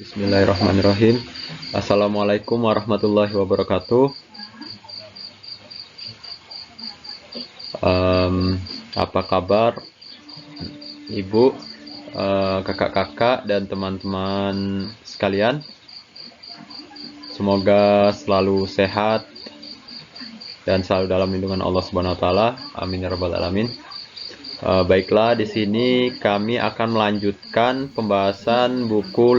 Bismillahirrahmanirrahim. Assalamualaikum warahmatullahi wabarakatuh. Apa kabar Ibu, kakak-kakak, dan teman-teman sekalian? Semoga selalu sehat dan selalu dalam lindungan Allah Subhanahu wa taala. Amin ya rabbal alamin. Baiklah, di sini kami akan melanjutkan pembahasan buku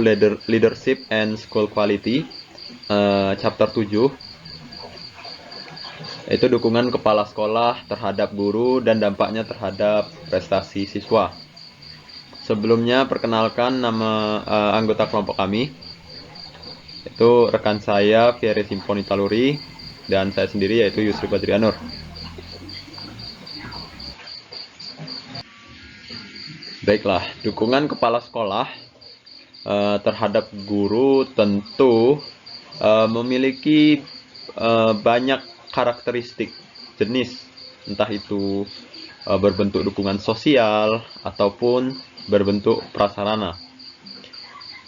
Leadership and School Quality, chapter 7, yaitu dukungan kepala sekolah terhadap guru dan dampaknya terhadap prestasi siswa. Sebelumnya, perkenalkan nama anggota kelompok kami, itu rekan saya Fieri Simponi Taluri, dan saya sendiri yaitu Yusri Badrianur. Baiklah, dukungan kepala sekolah terhadap guru tentu memiliki banyak karakteristik jenis, entah itu berbentuk dukungan sosial ataupun berbentuk prasarana.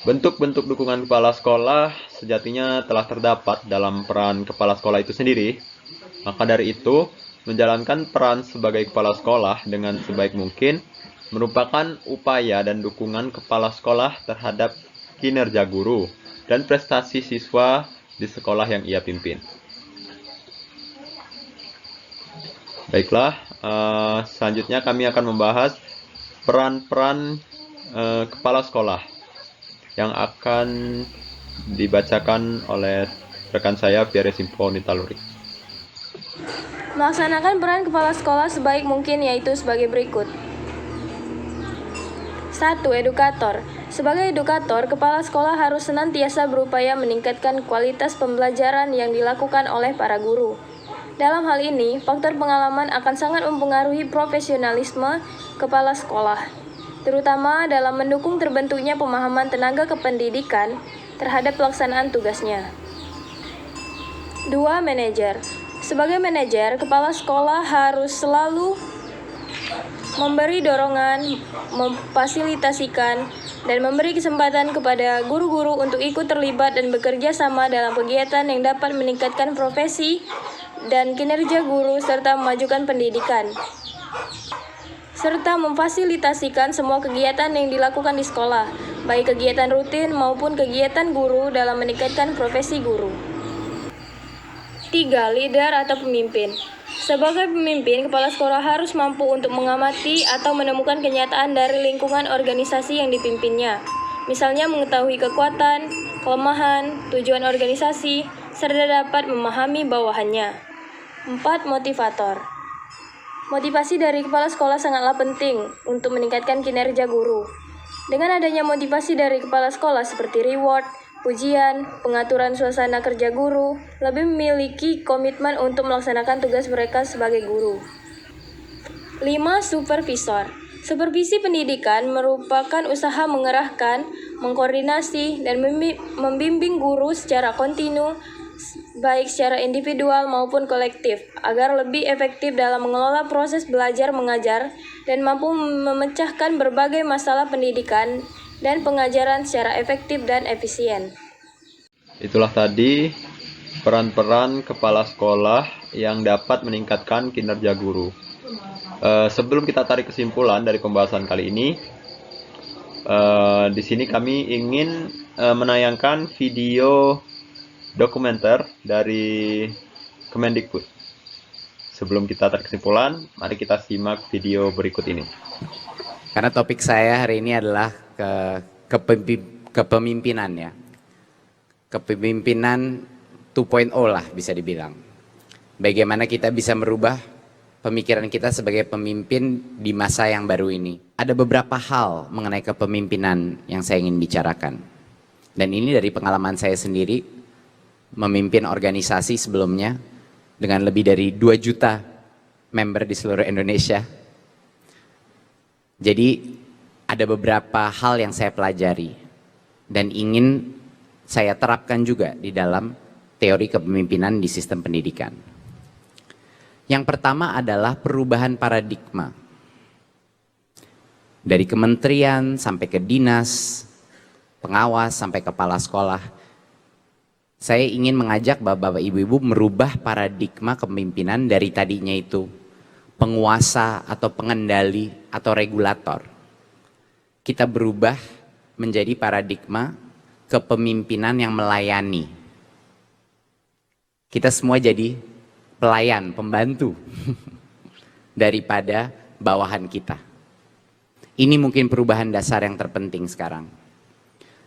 Bentuk-bentuk dukungan kepala sekolah sejatinya telah terdapat dalam peran kepala sekolah itu sendiri. Maka dari itu, menjalankan peran sebagai kepala sekolah dengan sebaik mungkin merupakan upaya dan dukungan kepala sekolah terhadap kinerja guru dan prestasi siswa di sekolah yang ia pimpin. Baiklah, selanjutnya kami akan membahas peran-peran kepala sekolah yang akan dibacakan oleh rekan saya Fieri Simponi Taluri. Melaksanakan peran kepala sekolah sebaik mungkin yaitu sebagai berikut. 1. Edukator. Sebagai edukator, kepala sekolah harus senantiasa berupaya meningkatkan kualitas pembelajaran yang dilakukan oleh para guru. Dalam hal ini, faktor pengalaman akan sangat mempengaruhi profesionalisme kepala sekolah, terutama dalam mendukung terbentuknya pemahaman tenaga kependidikan terhadap pelaksanaan tugasnya. 2. Manajer. Sebagai manajer, kepala sekolah harus selalu memberi dorongan, memfasilitasikan, dan memberi kesempatan kepada guru-guru untuk ikut terlibat dan bekerja sama dalam kegiatan yang dapat meningkatkan profesi dan kinerja guru serta memajukan pendidikan, serta memfasilitasikan semua kegiatan yang dilakukan di sekolah, baik kegiatan rutin maupun kegiatan guru dalam meningkatkan profesi guru. 3. Leader atau pemimpin. Sebagai pemimpin, kepala sekolah harus mampu untuk mengamati atau menemukan kenyataan dari lingkungan organisasi yang dipimpinnya. Misalnya mengetahui kekuatan, kelemahan, tujuan organisasi, serta dapat memahami bawahannya. 4. Motivator. Motivasi dari kepala sekolah sangatlah penting untuk meningkatkan kinerja guru. Dengan adanya motivasi dari kepala sekolah seperti reward, pujian, pengaturan suasana kerja guru, lebih memiliki komitmen untuk melaksanakan tugas mereka sebagai guru. 5. Supervisor. Supervisi pendidikan merupakan usaha mengerahkan, mengkoordinasi, dan membimbing guru secara kontinu, baik secara individual maupun kolektif, agar lebih efektif dalam mengelola proses belajar mengajar dan mampu memecahkan berbagai masalah pendidikan dan pengajaran secara efektif dan efisien. Itulah tadi peran-peran kepala sekolah yang dapat meningkatkan kinerja guru. Sebelum kita tarik kesimpulan dari pembahasan kali ini, di sini kami ingin menayangkan video dokumenter dari Kemendikbud. Sebelum kita tarik kesimpulan, mari kita simak video berikut ini. Karena topik saya hari ini adalah kepemimpinan ya. Kepemimpinan 2.0 lah bisa dibilang. Bagaimana kita bisa merubah pemikiran kita sebagai pemimpin di masa yang baru ini. Ada beberapa hal mengenai kepemimpinan yang saya ingin bicarakan. Dan ini dari pengalaman saya sendiri memimpin organisasi sebelumnya dengan lebih dari 2 juta member di seluruh Indonesia. Jadi ada beberapa hal yang saya pelajari dan ingin saya terapkan juga di dalam teori kepemimpinan di sistem pendidikan. Yang pertama adalah perubahan paradigma. Dari kementerian sampai ke dinas, pengawas sampai kepala sekolah. Saya ingin mengajak bapak-bapak ibu-ibu merubah paradigma kepemimpinan dari tadinya itu penguasa atau pengendali atau regulator. Kita berubah menjadi paradigma kepemimpinan yang melayani. Kita semua jadi pelayan, pembantu daripada bawahan kita. Ini mungkin perubahan dasar yang terpenting sekarang.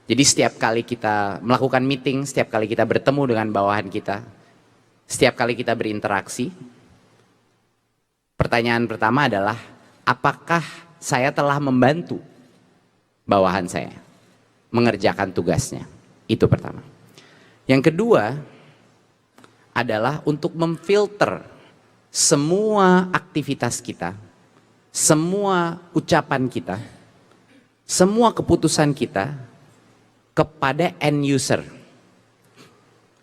Jadi setiap kali kita melakukan meeting, setiap kali kita bertemu dengan bawahan kita, setiap kali kita berinteraksi, pertanyaan pertama adalah, apakah saya telah membantu bawahan saya mengerjakan tugasnya? Itu pertama. Yang kedua adalah untuk memfilter semua aktivitas kita, semua ucapan kita, semua keputusan kita kepada end user.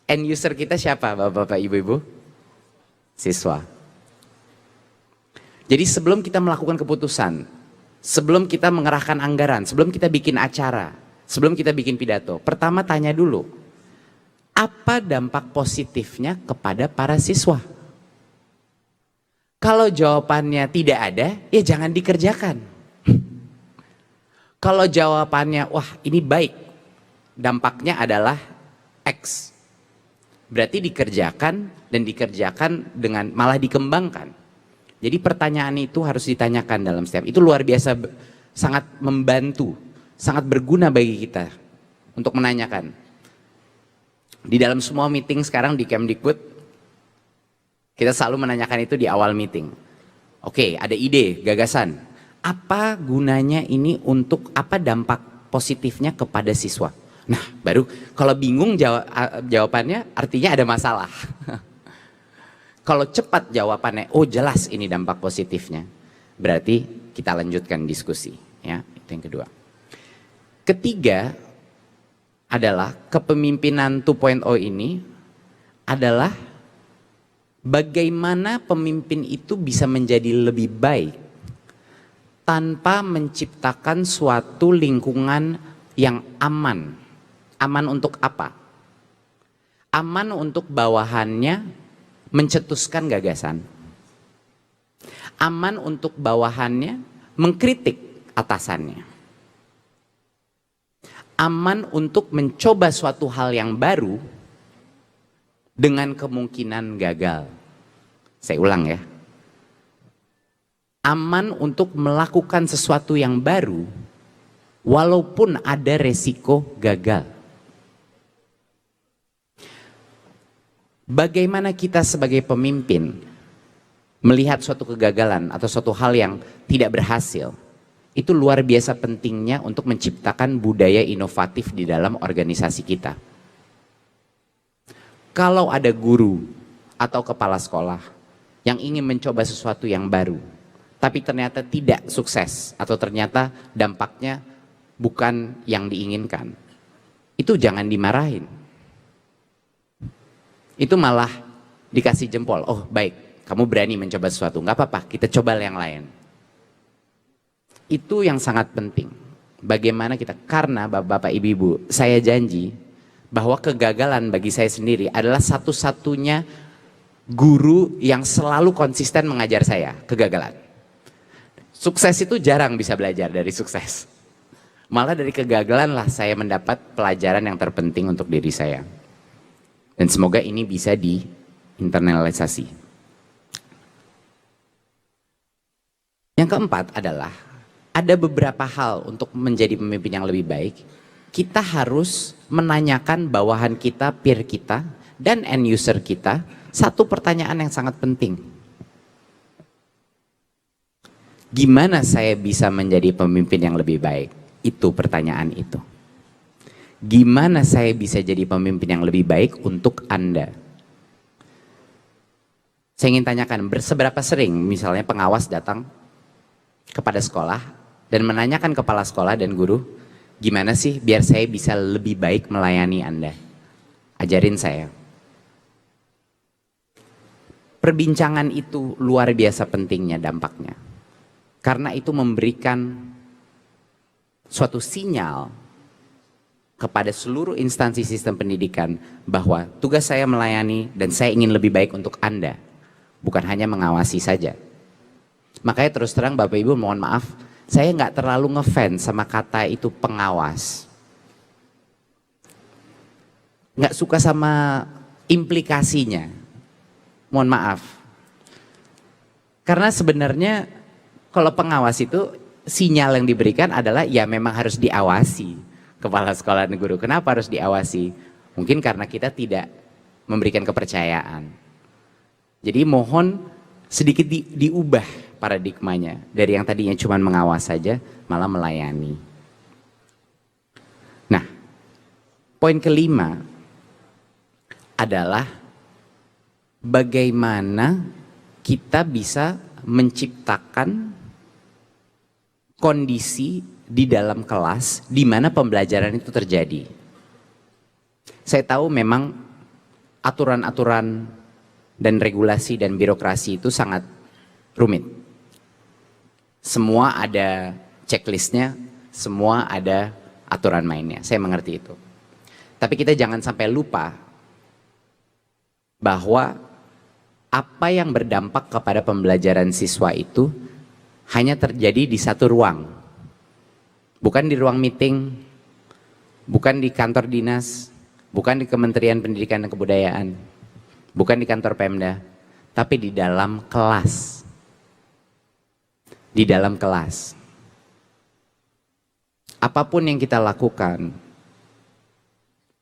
End user kita siapa, bapak-bapak, ibu-ibu? Siswa. Jadi sebelum kita melakukan keputusan, sebelum kita mengerahkan anggaran, sebelum kita bikin acara, sebelum kita bikin pidato, pertama tanya dulu, apa dampak positifnya kepada para siswa? Kalau jawabannya tidak ada, ya jangan dikerjakan. Kalau jawabannya, wah ini baik, dampaknya adalah X, berarti dikerjakan, dan dikerjakan dengan malah dikembangkan. Jadi pertanyaan itu harus ditanyakan dalam setiap, itu luar biasa, sangat membantu, sangat berguna bagi kita untuk menanyakan. Di dalam semua meeting sekarang di Kemdikbud, kita selalu menanyakan itu di awal meeting. Oke, ada ide, gagasan. Apa gunanya ini untuk apa dampak positifnya kepada siswa? Nah, baru kalau bingung jawabannya artinya ada masalah. Kalau cepat jawabannya, oh jelas ini dampak positifnya. Berarti kita lanjutkan diskusi, ya. Itu yang kedua. Ketiga adalah kepemimpinan 2.0 ini adalah bagaimana pemimpin itu bisa menjadi lebih baik tanpa menciptakan suatu lingkungan yang aman. Aman untuk apa? Aman untuk bawahannya mencetuskan gagasan. Aman untuk bawahannya mengkritik atasannya. Aman untuk mencoba suatu hal yang baru dengan kemungkinan gagal. Saya ulang ya. Aman untuk melakukan sesuatu yang baru walaupun ada resiko gagal. Bagaimana kita sebagai pemimpin melihat suatu kegagalan atau suatu hal yang tidak berhasil, itu luar biasa pentingnya untuk menciptakan budaya inovatif di dalam organisasi kita. Kalau ada guru atau kepala sekolah yang ingin mencoba sesuatu yang baru, tapi ternyata tidak sukses atau ternyata dampaknya bukan yang diinginkan, itu jangan dimarahin. Itu malah dikasih jempol. Oh baik, kamu berani mencoba sesuatu, nggak apa-apa, kita coba yang lain. Itu yang sangat penting. Bagaimana kita, karena bapak-bapak ibu-ibu, saya janji bahwa kegagalan bagi saya sendiri adalah satu-satunya guru yang selalu konsisten mengajar saya kegagalan. Sukses itu jarang bisa belajar dari sukses. Malah dari kegagalan lah saya mendapat pelajaran yang terpenting untuk diri saya. Dan semoga ini bisa diinternalisasi. Yang keempat adalah, ada beberapa hal untuk menjadi pemimpin yang lebih baik. Kita harus menanyakan bawahan kita, peer kita, dan end user kita satu pertanyaan yang sangat penting. Gimana saya bisa menjadi pemimpin yang lebih baik? Itu pertanyaan itu. Gimana saya bisa jadi pemimpin yang lebih baik untuk Anda? Saya ingin tanyakan, seberapa sering misalnya pengawas datang kepada sekolah dan menanyakan kepala sekolah dan guru, gimana sih biar saya bisa lebih baik melayani Anda? Ajarin saya. Perbincangan itu luar biasa pentingnya dampaknya. Karena itu memberikan suatu sinyal kepada seluruh instansi sistem pendidikan bahwa tugas saya melayani dan saya ingin lebih baik untuk Anda, bukan hanya mengawasi saja. Makanya terus terang Bapak Ibu mohon maaf, saya nggak terlalu ngefans sama kata itu pengawas. Nggak suka sama implikasinya, mohon maaf. Karena sebenarnya kalau pengawas itu sinyal yang diberikan adalah ya memang harus diawasi. Kepala sekolah dan guru, kenapa harus diawasi? Mungkin karena kita tidak memberikan kepercayaan. Jadi mohon sedikit diubah paradigmanya. Dari yang tadinya cuma mengawas saja, malah melayani. Nah, poin kelima adalah bagaimana kita bisa menciptakan kondisi di dalam kelas di mana pembelajaran itu terjadi. Saya tahu memang aturan-aturan dan regulasi dan birokrasi itu sangat rumit. Semua ada checklistnya, semua ada aturan mainnya. Saya mengerti itu. Tapi kita jangan sampai lupa bahwa apa yang berdampak kepada pembelajaran siswa itu hanya terjadi di satu ruang. Bukan di ruang meeting, bukan di kantor dinas, bukan di Kementerian Pendidikan dan Kebudayaan, bukan di kantor Pemda, tapi di dalam kelas. Di dalam kelas. Apapun yang kita lakukan,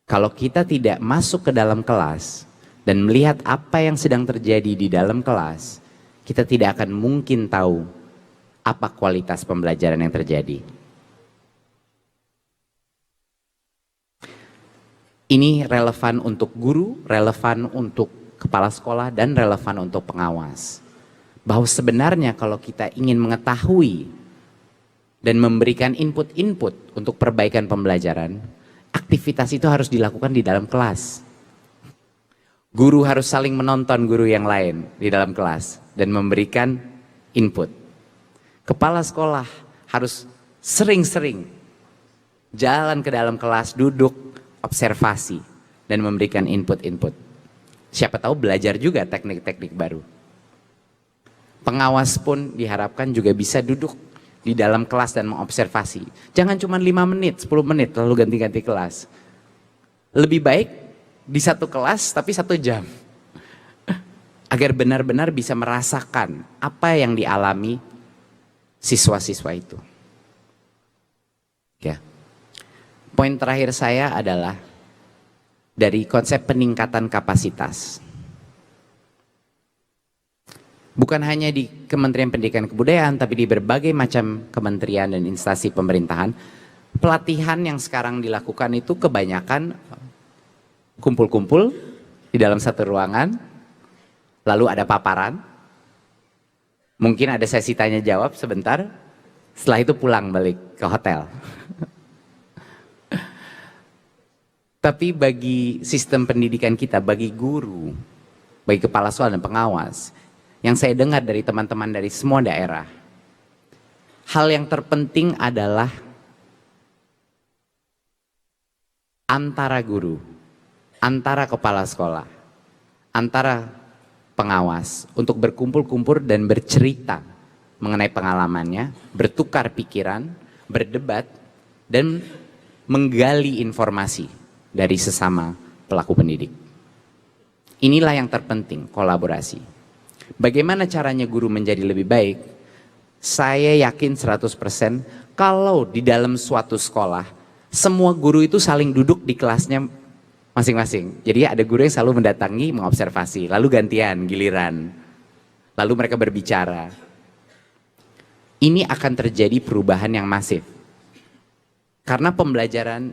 kalau kita tidak masuk ke dalam kelas dan melihat apa yang sedang terjadi di dalam kelas, kita tidak akan mungkin tahu apa kualitas pembelajaran yang terjadi. Ini relevan untuk guru, relevan untuk kepala sekolah, dan relevan untuk pengawas. Bahwa sebenarnya kalau kita ingin mengetahui dan memberikan input-input untuk perbaikan pembelajaran, aktivitas itu harus dilakukan di dalam kelas. Guru harus saling menonton guru yang lain di dalam kelas dan memberikan input. Kepala sekolah harus sering-sering jalan ke dalam kelas, duduk, observasi, dan memberikan input-input. Siapa tahu belajar juga teknik-teknik baru. Pengawas pun diharapkan juga bisa duduk di dalam kelas dan mengobservasi. Jangan cuma 5 menit, 10 menit lalu ganti-ganti kelas. Lebih baik di satu kelas tapi 1 jam. Agar benar-benar bisa merasakan apa yang dialami siswa-siswa itu. Ya. Poin terakhir saya adalah dari konsep peningkatan kapasitas. Bukan hanya di Kementerian Pendidikan dan Kebudayaan, tapi di berbagai macam kementerian dan instansi pemerintahan, pelatihan yang sekarang dilakukan itu kebanyakan kumpul-kumpul di dalam satu ruangan, lalu ada paparan, mungkin ada sesi tanya jawab sebentar, setelah itu pulang balik ke hotel. Tapi bagi sistem pendidikan kita, bagi guru, bagi kepala sekolah dan pengawas, yang saya dengar dari teman-teman dari semua daerah, hal yang terpenting adalah antara guru, antara kepala sekolah, antara pengawas untuk berkumpul-kumpul dan bercerita mengenai pengalamannya, bertukar pikiran, berdebat, dan menggali informasi dari sesama pelaku pendidik. Inilah yang terpenting, kolaborasi. Bagaimana caranya guru menjadi lebih baik? Saya yakin 100% kalau di dalam suatu sekolah, semua guru itu saling duduk di kelasnya masing-masing. Jadi ada guru yang selalu mendatangi, mengobservasi, lalu gantian, giliran. Lalu mereka berbicara. Ini akan terjadi perubahan yang masif. Karena pembelajaran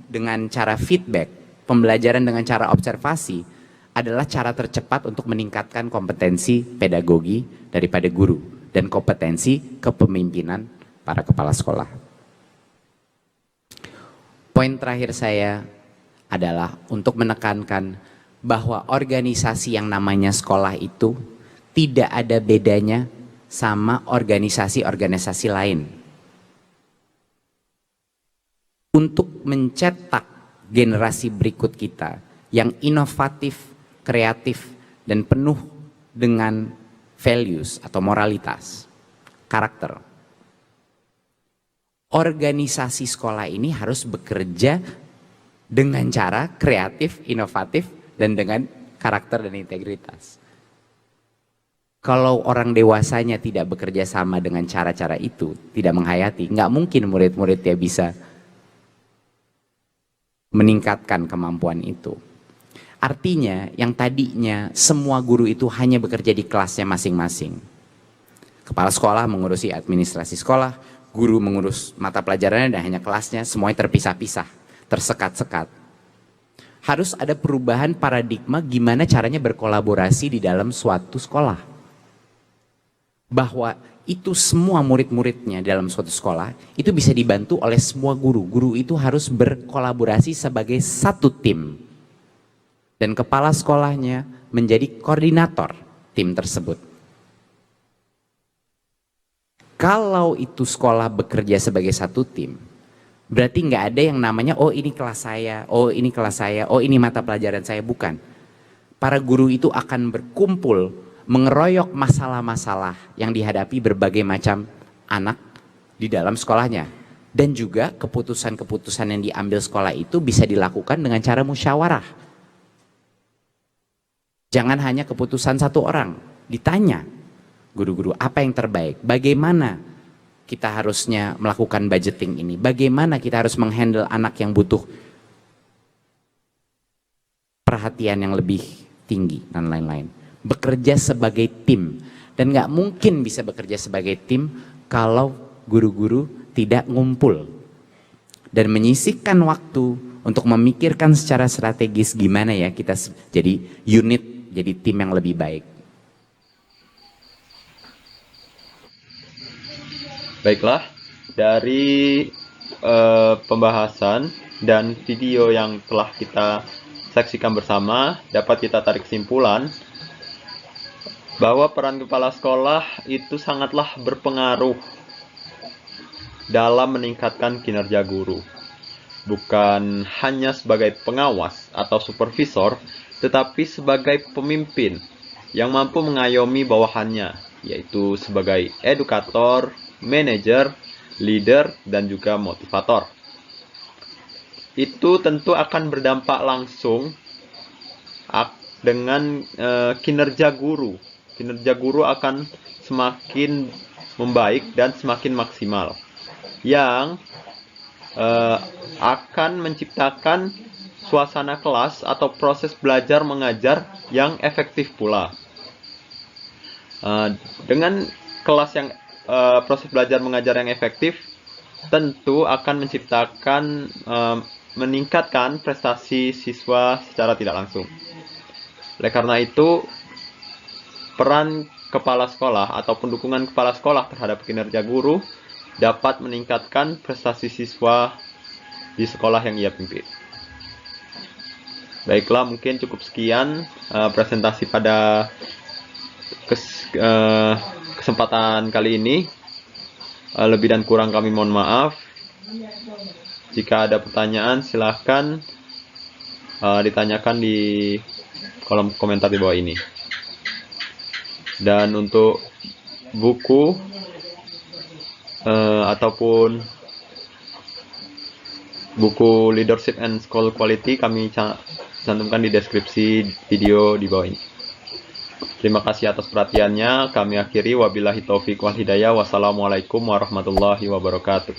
dengan cara feedback, pembelajaran dengan cara observasi adalah cara tercepat untuk meningkatkan kompetensi pedagogi daripada guru dan kompetensi kepemimpinan para kepala sekolah. Poin terakhir saya adalah untuk menekankan bahwa organisasi yang namanya sekolah itu tidak ada bedanya sama organisasi-organisasi lain. untuk mencetak generasi berikut kita yang inovatif, kreatif, dan penuh dengan values atau moralitas, karakter. Organisasi sekolah ini harus bekerja dengan cara kreatif, inovatif, dan dengan karakter dan integritas. Kalau orang dewasanya tidak bekerja sama dengan cara-cara itu, tidak menghayati, nggak mungkin murid-muridnya bisa meningkatkan kemampuan itu. Artinya yang tadinya semua guru itu hanya bekerja di kelasnya masing-masing. Kepala sekolah mengurusi administrasi sekolah, guru mengurus mata pelajarannya dan hanya kelasnya, semuanya terpisah-pisah, tersekat-sekat. Harus ada perubahan paradigma gimana caranya berkolaborasi di dalam suatu sekolah. Bahwa itu semua murid-muridnya dalam suatu sekolah itu bisa dibantu oleh semua guru. Guru itu harus berkolaborasi sebagai satu tim. Dan kepala sekolahnya menjadi koordinator tim tersebut. Kalau itu sekolah bekerja sebagai satu tim, berarti nggak ada yang namanya oh ini kelas saya, oh ini kelas saya, oh ini mata pelajaran saya, bukan. Para guru itu akan berkumpul mengeroyok masalah-masalah yang dihadapi berbagai macam anak di dalam sekolahnya. Dan juga keputusan-keputusan yang diambil sekolah itu bisa dilakukan dengan cara musyawarah. Jangan hanya keputusan satu orang, ditanya guru-guru apa yang terbaik, bagaimana kita harusnya melakukan budgeting ini, bagaimana kita harus menghandle anak yang butuh perhatian yang lebih tinggi dan lain-lain. Bekerja sebagai tim, dan nggak mungkin bisa bekerja sebagai tim kalau guru-guru tidak ngumpul dan menyisihkan waktu untuk memikirkan secara strategis gimana ya kita jadi unit, jadi tim yang lebih baik. Baiklah, dari pembahasan dan video yang telah kita saksikan bersama, dapat kita tarik kesimpulan bahwa peran kepala sekolah itu sangatlah berpengaruh dalam meningkatkan kinerja guru. Bukan hanya sebagai pengawas atau supervisor, tetapi sebagai pemimpin yang mampu mengayomi bawahannya, yaitu sebagai edukator, manajer, leader, dan juga motivator. Itu tentu akan berdampak langsung dengan kinerja guru. Kinerja guru akan semakin membaik dan semakin maksimal, yang akan menciptakan suasana kelas atau proses belajar mengajar yang efektif pula. Dengan kelas yang proses belajar mengajar yang efektif, tentu akan menciptakan meningkatkan prestasi siswa secara tidak langsung. Oleh karena itu, peran kepala sekolah ataupun dukungan kepala sekolah terhadap kinerja guru dapat meningkatkan prestasi siswa di sekolah yang ia pimpin. Baiklah, mungkin cukup sekian presentasi pada kesempatan kali ini. Lebih dan kurang kami mohon maaf. Jika ada pertanyaan, silahkan ditanyakan di kolom komentar di bawah ini. Dan untuk buku ataupun buku Leadership and School Quality kami cantumkan di deskripsi video di bawah ini. Terima kasih atas perhatiannya. Kami akhiri, wabillahi taufiq wal hidayah. Wassalamualaikum warahmatullahi wabarakatuh.